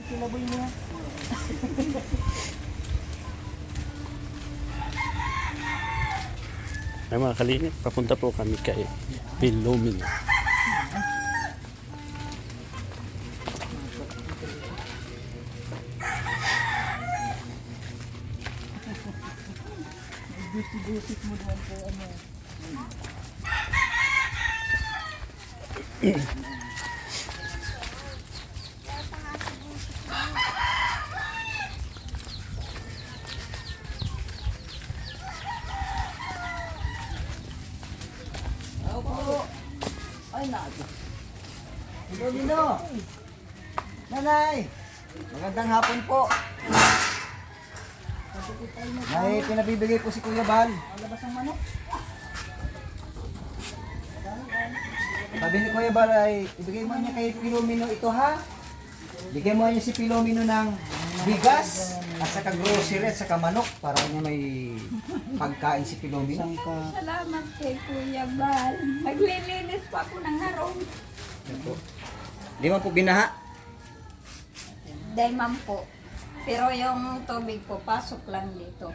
Kilaboy niya. Ay mga kalingap, papunta po kami kay Pilomino. Busit mo doon po ano. Ay, nabi. Pilomino! Nanay! Magandang hapon po. May pinabibigay po si Kuya Bal. Labas ang manok. Sabi ni Kuya Bal ay ibigay mo niya kay Pilomino ito ha. Bigyan mo niya si Pilomino ng bigas at saka grocery at saka manok para niya may pagkain si Pilomino. Salamat kay Kuya Bal. Naglilinis pa ako ng harong. Di man po binaha. Dahil man po. Pero yung tubig po, pasok lang dito.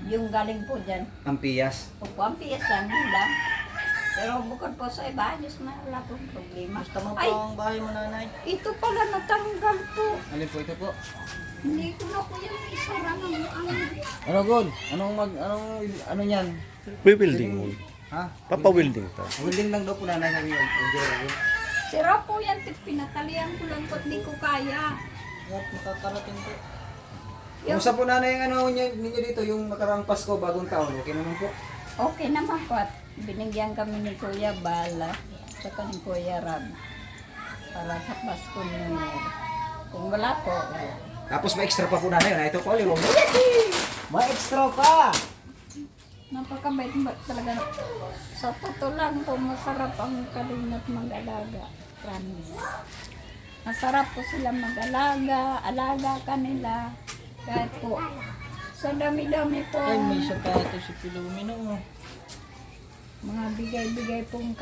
Yung galing po dyan. Ang piyas. Opo, ang piyas lang nila. Pero bukod po sa iba, Diyos na wala pong problema. Gusto mo po Ay, ang bahay mo, nanay? ito pala natanggal po. Alin po ito po? Hindi ko na po yan isara ng ano. Ano Gol? Ano niyan? We-welding mo. Ha? Papa-welding to. Welding lang daw po nanay sabi niya. Sira po yan, pinatalian ko lang po, hindi ko kaya. Makakarating po. Yung, Kumusta po nanay yung ano ninyo dito, yung nakaraang Pasko, bagong taon, okay naman po? okay naman po at binigyan kami ni Kuya Bala saka ni Kuya Rab para sa Pasko New Year. Kung wala po, Tapos may extra pa po nanay, na ito po, liwag. May extra pa! napakabait ba talaga. Sa totoo lang po, masarap ang Kalingap mag-alaga. Promise. Masarap po sila mag-alaga, alaga kanila. Kahit po, sa dami-dami po, Ay, may sapatos si Pilomino mo. mga bigay-bigay pong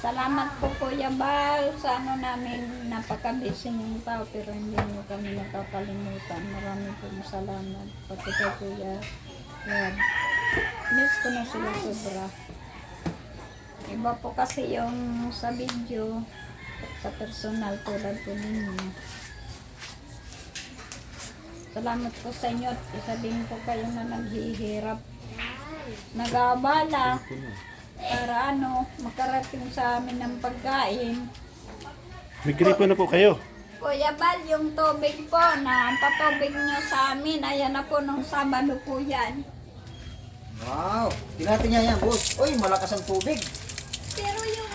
Salamat po Kuya Bal sa ano namin, napaka-busy ng tao pero hindi nyo kami nakakalimutan. Marami pong salamat. Pati kay Kuya Rab. Miss ko na sila sobra. Iba po kasi yung sa video, sa personal tulad po ninyo. Salamat po sa inyo at isa din po kayo na naghihirap. Nag-aabala para ano, makarating sa amin ng pagkain. May gripo na po kayo. Kuya Bal, yung tubig po na patubig nyo sa amin, ayan na po nung Sabado po yan. Wow! Tinatin niya yan, boss. Uy, malakas ang tubig. Pero yung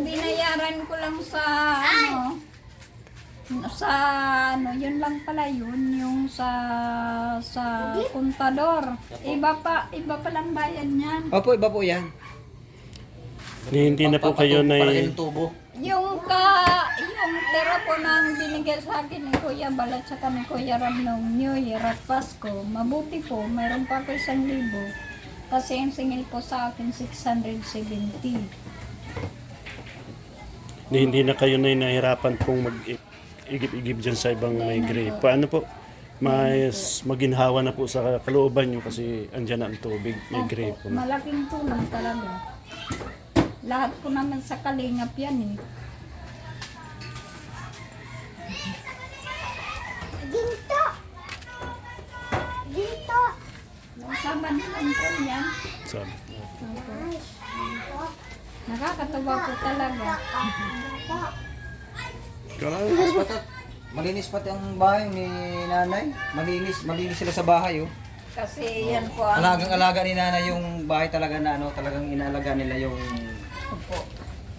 binayaran ko lang sa yun lang pala yun, yung sa kontador. Iba pa lang bayan yan. Opo, iba po yan. Hindi na po kayo na Para yung tubo. Yung tira po nang binigay sa akin ni Kuya Balat sa ni Kuya Ram nung New Year at Pasko, mabuti po, mayroon pa ako 1,000. Kasi yung singil po sa akin 670. hindi na kayo na nahirapan pong mag-igip-igip dyan sa ibang may gripo. Paano po? Mas maginhawa na po sa kalooban nyo kasi andyan na ang tubig, may gripo na. Malaking tulong talaga. Lahat po naman sa Kalingap yan eh. Ginto! Ginto! Nasaban lang po yan. Sabi. Nakakatawa po talaga. Malinis pa to. Malinis pati ang bahay ni nanay. Malinis sila sa bahay, oh. Kasi yan po ang Alagang-alaga ni nanay yung bahay talaga na ano, talagang inaalaga nila yung po.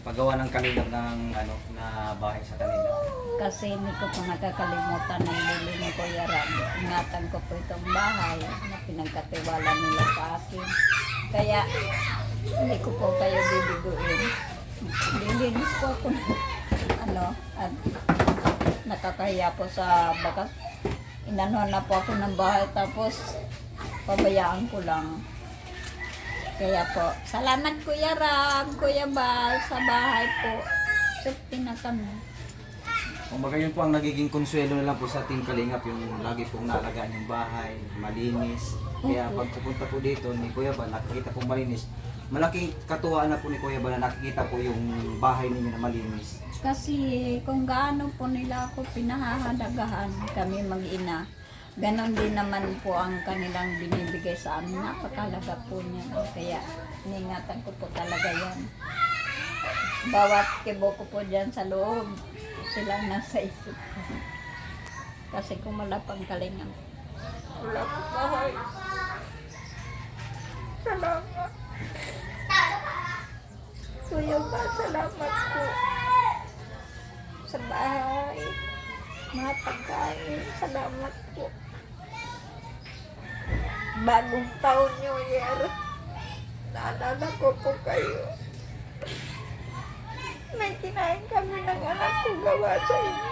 paggawa ng kalingap ng ano na bahay sa kanila. Kasi hindi ko po nakakalimutan ng lili ni Kuya Ram. Ingatan ko po itong bahay na pinagkatiwala nila sa akin. Kaya hindi ko po kayo bibiguin. Lilinis po ako ng at nakakahiya po sa bakas. Inanuhan na po ako ng bahay tapos pabayaan ko lang. Kaya po, salamat Kuya Ram, Kuya Bal sa bahay po. Sukti na kami. Kumbaga yun po ang nagiging konsuelo na lang po sa Team Kalingap, yung lagi pong naalagaan yung bahay, malinis. Kaya pag pupunta po dito ni Kuya Bal, nakikita po malinis. Malaking katuwaan na po ni Kuya Bal na nakikita po yung bahay ninyo na malinis. Kasi kung gaano po nila ako pinahahalagahan kami mag-ina, ganon din naman po ang kanilang binibigay sa amin. Napakalaga po niya. Kaya iningatan ko po talaga yan. Bawat kibo ko po dyan sa loob, sila nasa isip ko. Kasi kung wala pang kalingan, wala po bahay. Salamat. Kuya ba, salamat po. Sa bahay, mga pagkain, salamat po. Bagong taon New Year, naalala ko po kayo. May kinain kami ng anak ko gawa sa inyo.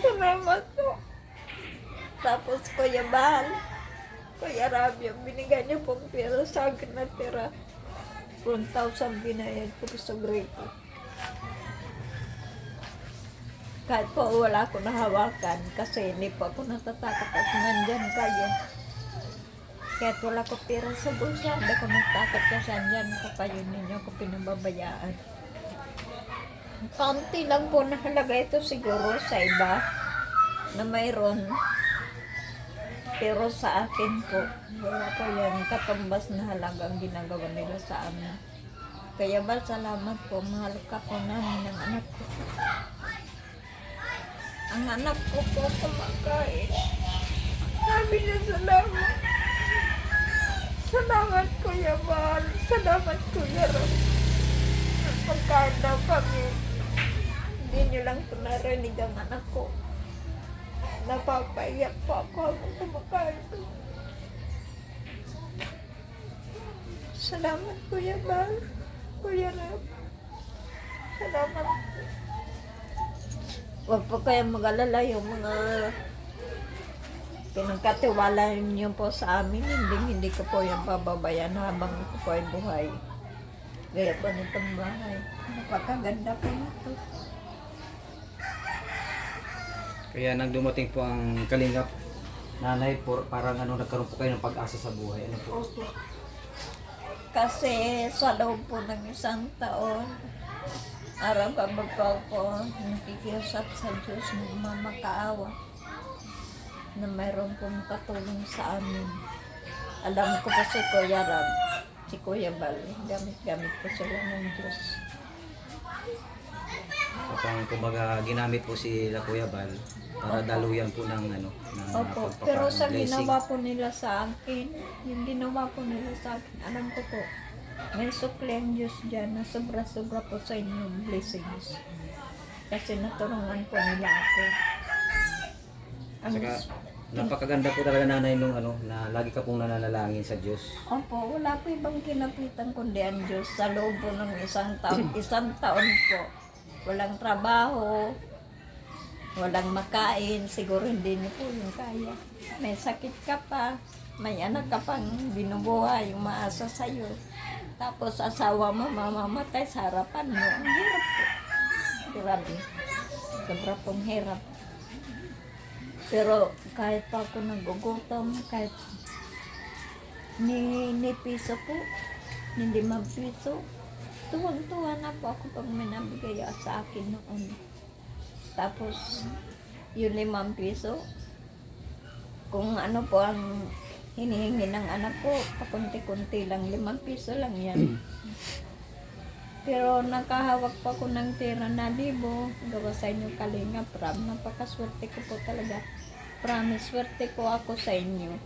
Salamat po. Tapos Kuya Bal, Kuya Rabio, binigay niyo pong pera sa akin na tira. 1,000 binayad ko sa Greco. Kahit po wala ko nahawakan kasi hindi po ako natatakot at nandyan kayo. Kahit wala ko pera sa bulsa, hindi ko natakot kasi andyan ko kayo, ninyo ko pinababayaan. Kaunti lang po nahalaga ito siguro sa iba na mayroon. Pero sa akin po, wala po yan katumbas na halagang ginagawa nila sa amin. Kaya ba, salamat po, mahal ka po namin ng anak ko. Ang anak ko po kumakain. Sabi niya salamat. Salamat Kuya Bal. Salamat Kuya Ram. Pagkain daw kami. Hindi niyo lang po narinig ang anak ko. Napapaiyak po ako habang kumakain. Salamat Kuya Bal. Kuya Ram. Salamat. Huwag po kayong mag-alala yung mga pinagkatiwala niyo po sa amin. Hindi ko po yung pababayan habang ko po ay buhay. Gaya po nitong bahay. Napakaganda po nito. Kaya nang dumating po ang Kalingap, nanay, parang nagkaroon po kayo ng pag-asa sa buhay. Ano po? Opo. Kasi sa loob po ng isang taon, araw-gabi po ako nakikiusap sa Diyos na mamakaawa na mayroon pong katulong sa amin. Alam ko pa si Kuya Ram, si Kuya Bal, gamit-gamit ko sila ng Diyos. Kapag kumbaga ginamit po si Kuya Bal para daluyan po ng ng Opo, pagpapang pero sa blessing. ginawa po nila sa akin, yung ginawa po nila sa akin, alam ko po, may sukli ang Diyos dyan na sobra-sobra po sa inyong blessings. Kasi natulungan po nila ako. Saka napakaganda po talaga nanay nung na lagi ka pong nananalangin sa Diyos. Opo, wala po ibang kinapitan kundi ang Diyos sa loob po ng isang taon po. Walang trabaho, walang makain, siguro hindi niyo po yung kaya. May sakit ka pa, may anak ka pang binubuhay, umaasa sa'yo. Tapos asawa mo mamamatay sa harapan mo. Ang hirap po. Grabe. Sobra pong hirap. Pero kahit pa ako nagugutom, kahit ni piso po, hindi piso, tuwang-tuwa na po ako pag may nabigay sa akin noon. Tapos, yung 5 piso, kung ano po ang hinihingi ng anak ko, pakunti-kunti lang, 5 piso lang yan. Pero nakahawak pa ko ng tira na 1,000, gawa sa inyo Kalingap Ram. Napakaswerte ko po talaga. Promise, swerte po ako sa inyo.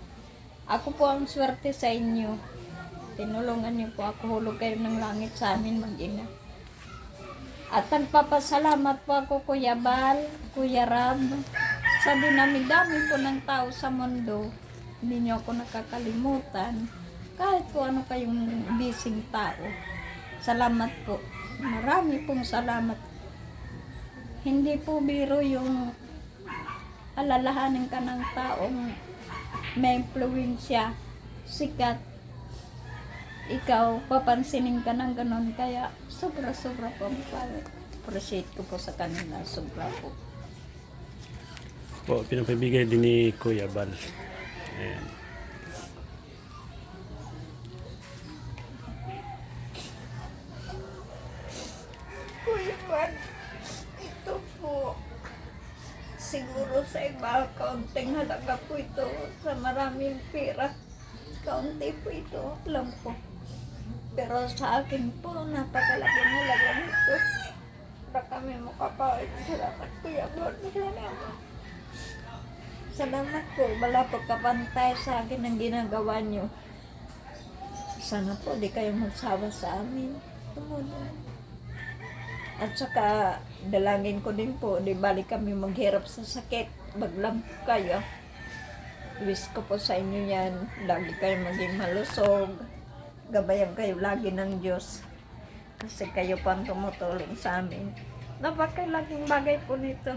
Ako po ang swerte sa inyo. Tinulungan niyo po ako, hulog kayo ng langit sa amin mag-ina. At nagpapasalamat po ako Kuya Bal, Kuya Rab, sa dinami-dami po ng tao sa mundo. Hindi niyo ako nakakalimutan. Kahit po ano kayong bising tao. Salamat po. Marami pong salamat. Hindi po biro yung alalahanin ka ng taong may impluwensya, sikat. Ikaw, papansinin ka ng ganon. Kaya sobra-sobra po ang pala. appreciate ko po sa kanila. Sobra po. Po, pinapabigay din ni Kuya Bal. Ayan. Kuya Juan, ito po. Siguro sa iba, kaunting halaga po ito. Sa maraming pera, kaunti po ito. Alam po. Pero sa akin po, napakalaking halaga nito. Para kami makapawid. Salamat Kuya Juan. Salamat. Salamat po. Wala po kapantay sa akin ang ginagawa nyo. Sana po di kayo magsawa sa amin. Tumulong. At saka, dalangin ko din po, di balik kami maghirap sa sakit. Baglam po kayo. Wish ko po sa inyo yan. Lagi kayo maging malusog. Gabayan kayo lagi ng Diyos. Kasi kayo pa ang tumutulong sa amin. Napakalaking bagay po nito.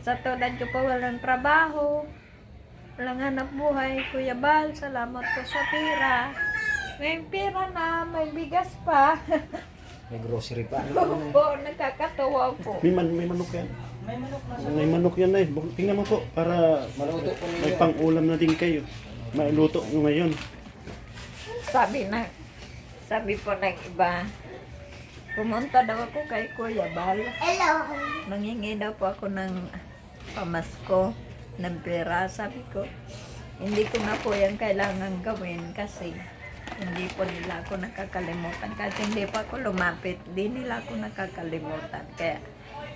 Sa tulad ko po walang trabaho. Walang hanap buhay. Kuya Bal, salamat po sa pera. May pera na, may bigas pa. May grocery pa. Opo, nakakatawa po. May manok yan. May manok na. May manok yan eh. Tingnan mo po, para Maluto po may ninyo. pang-ulam na din kayo. Mailuto nyo ngayon. Sabi po ng iba, pumunta daw ako kay Kuya Bal. Hello! Nangingi daw po ako ng pamasko, ng pera. Sabi ko, hindi ko na po yan kailangan gawin kasi hindi po nila ako nakakalimutan. Kasi hindi pa ako lumapit, hindi nila ako nakakalimutan. Kaya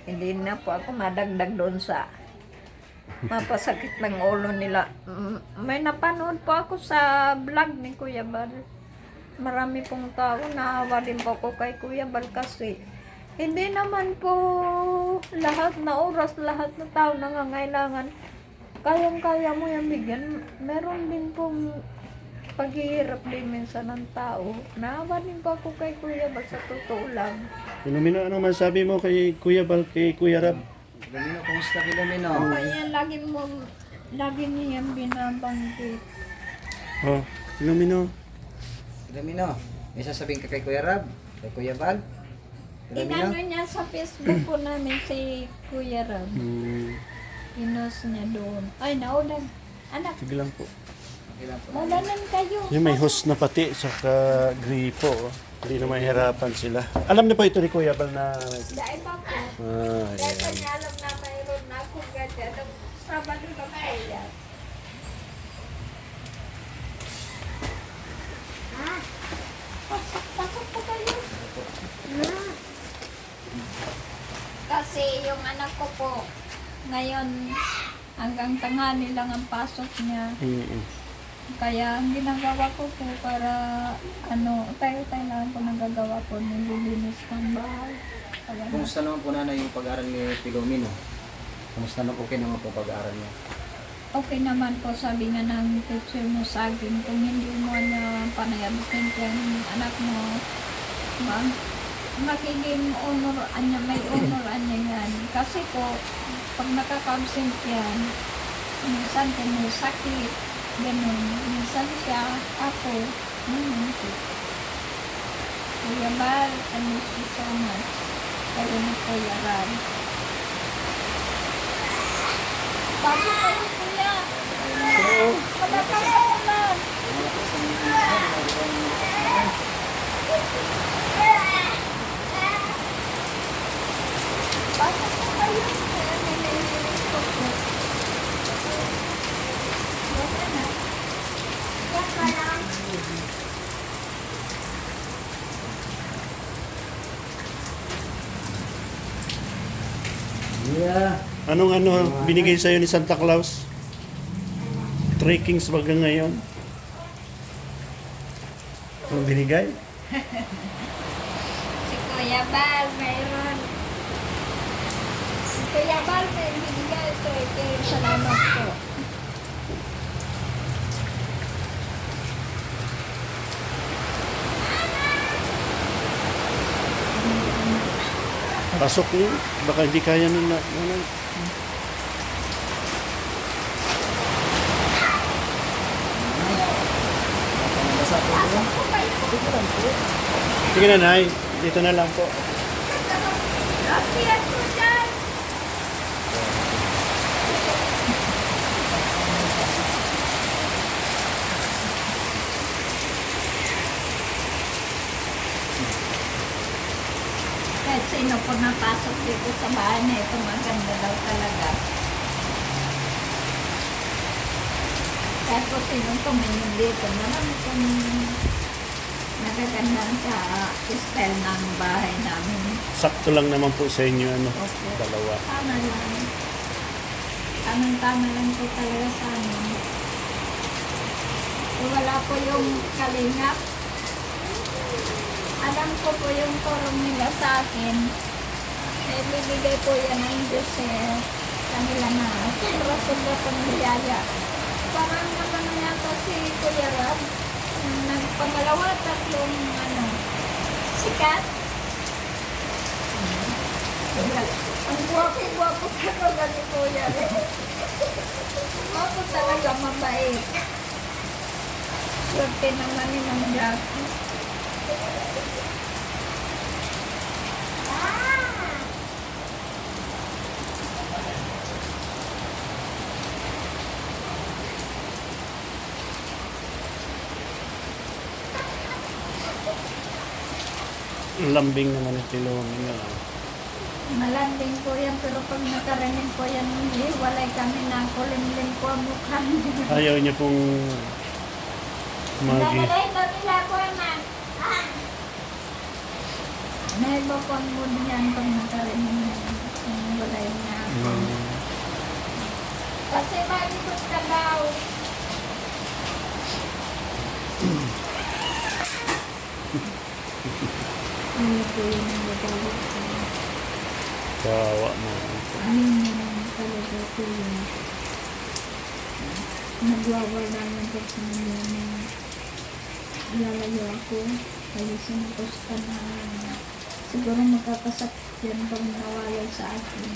hindi na po ako madagdag doon sa mapasakit ng ulo nila. May napanood po ako sa vlog ni Kuya Bal. Marami pong tao, naawa din po ako kay Kuya Bal kasi hindi naman po lahat na oras, lahat na tao nangangailangan. Kayang-kaya mo yung bigyan. Meron din pong paghihirap din minsan ng tao. Naawa din po ako kay Kuya Bal sa totoo lang. Filomeno, ano masabi mo kay Kuya Bal, kay Kuya Rab? Filomeno, kumusta Filomeno? Kaya lagi niyang binabanggit. Oh, Filomeno. Filomeno, may sasabihin ka kay Kuya Rab? Kay Kuya Bal? Inano Filomeno? niya sa Facebook po namin si Kuya Ram. Pinost niya doon. Ay, naulan. Anak, Sige lang po. Okay lang po. mulanan kayo. Yung may host na pati sa gripo. Oh. Hindi na mahirapan sila. Alam niyo po ito ni Kuya Bal na... Dahil pa po. Ah, Dahil pa ayan. niya alam na mayroon na akong ganyan. Nung Sabado na po yan. Pasok po kayo. Kasi yung anak ko po, ngayon, hanggang tanghali lang ang pasok niya. Mm-mm. Kaya ang ginagawa ko po para tayo-tayo lang po nagagawa po nililinis ng bahay. Kaya Kumusta naman po nanay yung pag-aaral ni Filomeno? Kumusta naman okay naman po pag-aaral niya? okay naman po, sabi nga ng teacher mo sa akin, kung hindi mo niya panay-absent yan, anak mo, magiging honor, may honor yan. Kasi po, pag nakaka-absent yan, minsan kung may sakit, ganun, minsan siya, ako, po. Kuya Bal, I miss you so much. Kayo ni Kuya Ram. Pasok kayo, Kuya. Malakas sa ulan. Pasok po kayo. Kaya nililinis ko po. Wala na. Yan ka lang. Yeah. Anong binigay sa'yo ni Santa Claus? Trekkings baga ngayon? Anong binigay? Si Kuya Bal, mayroon. Si Kuya Bal, may binigay ito. Salamat po. Pasok niyo. Baka hindi kaya nila. Sige na, Nay. Dito na lang po. Akyat ko dyan! Kahit sino po napasok dito sa bahay na ito, maganda daw talaga. Kahit po sino tumingin dito, marami pong nagaganda sa style ng bahay namin. Sakto lang naman po sa inyo, ano, Opo. dalawa. Tama lang. Tamang-tama lang po talaga sa amin. Kung wala po yung kalingap, alam ko po yung turong nila sa akin. Eh, bibigay po yan ng Diyos kanila na sobra-sobra pong biyaya. Parang naman na yata si Kuya Rab, nagpangalawa, tatlong sikat. Ang guwapo talaga ni Kuya Rab. Guwapo talaga, mabait. Swerte naman ni Ma'am Jackie. Lambing naman yung Pilomino. Malanding po yan, pero pag nakarinig po yan, walay kami na kulimlim po ang mukha niya. Ayaw niya pong Nagalain daw nila po naman. Naibakon mo niyan pag nakarinig niya. Walay na ako. Kasi malikot ka daw. Ano po yun ang nagalit ko? kawawa mo. Ano naman talaga po yun? Nagwawala lang po sa mga na lalayo ako. Kaya sinuposta na siguro magkakasakit yan pag nawala sa akin.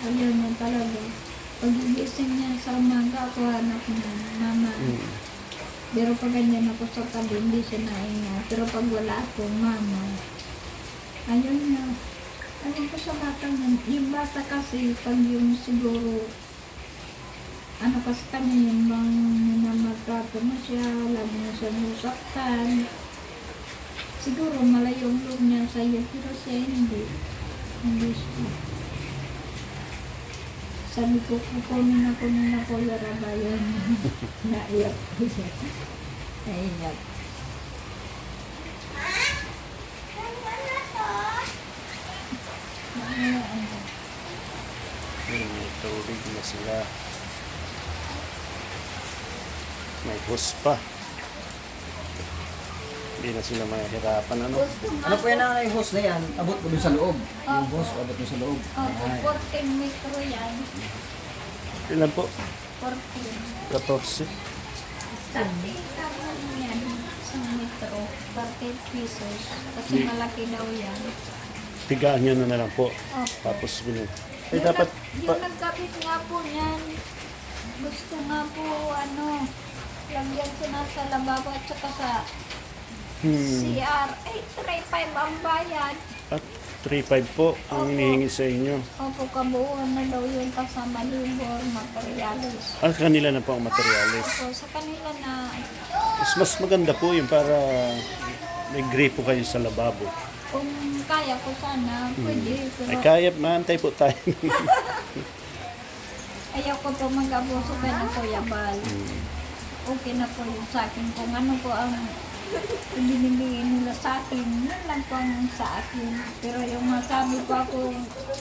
Ayaw niya talaga. Pag-igising niya sa umaga, ako hanap na mama. Pero pag ganyan ako sa tabi, hindi siya nainga. Pero pag wala ako, mama. Ayaw niya. Ayaw ko sa bata niya. Yung bata kasi, pag yung siguro, ano kasi kanya yung bang minamagtrato mo siya, lagi na siya musaktan. Siguro malayong loob niya sa'yo, pero siya hindi. Hindi siya. Sabi ko, kukunin ako nila ko yarabayan. Naiyak ko siya. Naiyak. May tubig na sila. May hose pa. Hindi na sila mahirapan. Ano? Ano po yan ang hose na yan? Abot ko dun sa loob. Yung hose, abot dun sa loob. Opo, Ay. 14 metro yan. Ilan po? 14. 14. Sabi, tama yan. Sa metro, 40 pesos. Kasi malaki daw yan. Tigaan nyo na lang po. Opo. Tapos binun. Eh Yung dapat yung nagkapit nga po niyan, gusto nga po, lagyan ko na sa lababo at saka sa CR. Eh, 3.5 ang bayad. at 3.5 po ang Opo. hinihingi sa inyo. Opo, kabuuan na daw yun kasama libor, materialis. Ah, kanila na po ang materialis. Opo, sa kanila na, Mas maganda po yun para may gripo kayo sa lababo. kung kaya ko sana, pwede. Pero Ay kaya, maantay po tayo. ayaw ko po mag-abuso kay ng Kuya Bal. Okay na po yun sa akin. Kung ano po ang binibigay nila sa akin, yun lang po ang sa akin. Pero yung masabi po ako,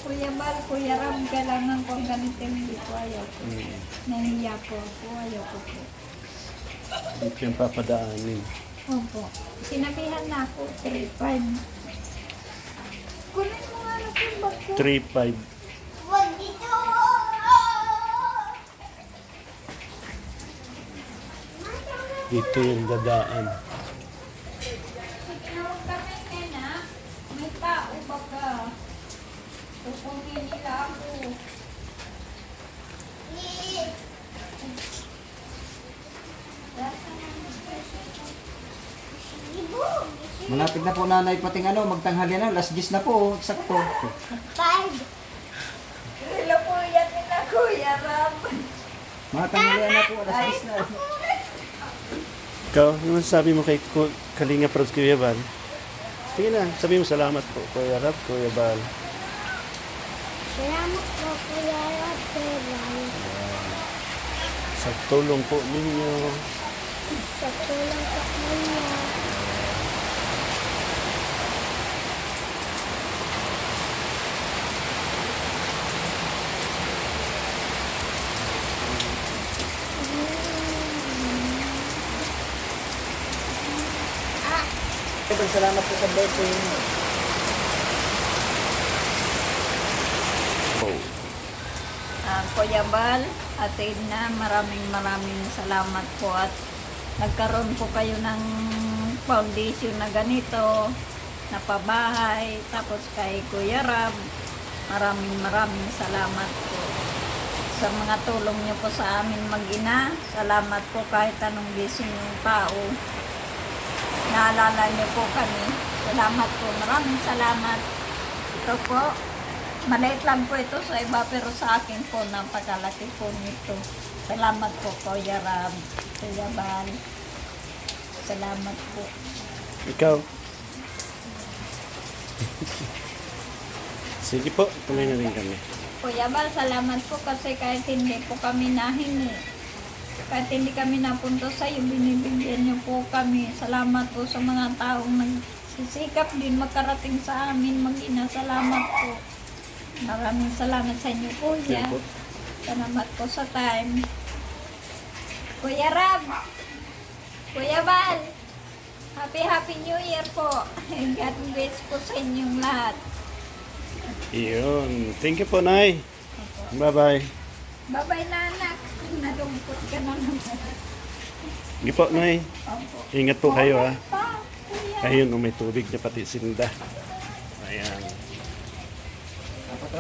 Kuya Bal, Kuya Ram, kailangan ko ang ganito, hindi po ayaw ko. Nahiya po ako, ayaw ko po. Ito yung papadaanin. Opo. Sinabihan na ako, 3.5. Kunin mo nga na po yung bag ko. 3.5. Dito yung dadaan. Tinawag kami ngayon na, may tao baka. Tukunin nila ako. Malapit na po nanay pating ano, magtanghali na, last gis na po, sakto. Hello po yan nila Kuya Ram. Mga tanghalian na po, last gis na. Ikaw, ano sabi mo kay Kalinga Prabs Kuya Bal? Sige na, sabi mo salamat po, Kuya Rab, Kuya Bal. Salamat po, Kuya Rob, Kuya Bal. Sa tulong po ninyo. Sa tulong po ninyo. Salamat po sa birthday niyo. Oh. Kuya Bal, at Edna, maraming salamat po at nagkaroon po kayo ng foundation na ganito, na pabahay, tapos kay Kuya Rab, maraming salamat po sa mga tulong niyo po sa amin mag-ina. Salamat po kahit anong gising yung tao. Naalala niyo po kami. Salamat po, maraming salamat. Ito po, maliit lang po ito sa iba, pero sa akin po, napakalaki po nito. Salamat po, Kuya Ram, Kuya Bal. Salamat po. Ikaw. Sige po, tuloy na rin kami. Kuya Bal, salamat po kasi kahit hindi po kami nahingi. Kahit hindi kami napunta sa iyo, binibigyan niyo po kami. Salamat po sa mga taong nagsisikap din makarating sa amin mag-ina. Salamat po. Maraming salamat sa inyo, Kuya. Sige po. Salamat po sa time. Kuya Rab, Kuya Bal, Happy New Year po. God bless po sa inyong lahat. Iyon. Thank you po, Nay. Bye-bye. Bye-bye na anak. Nalungkot ka na naman. Sige po, Nay. Opo. Ingat po kayo, ha. Pa, Kuya. Ayun, may tubig na pati sinda. Ayan. Dapat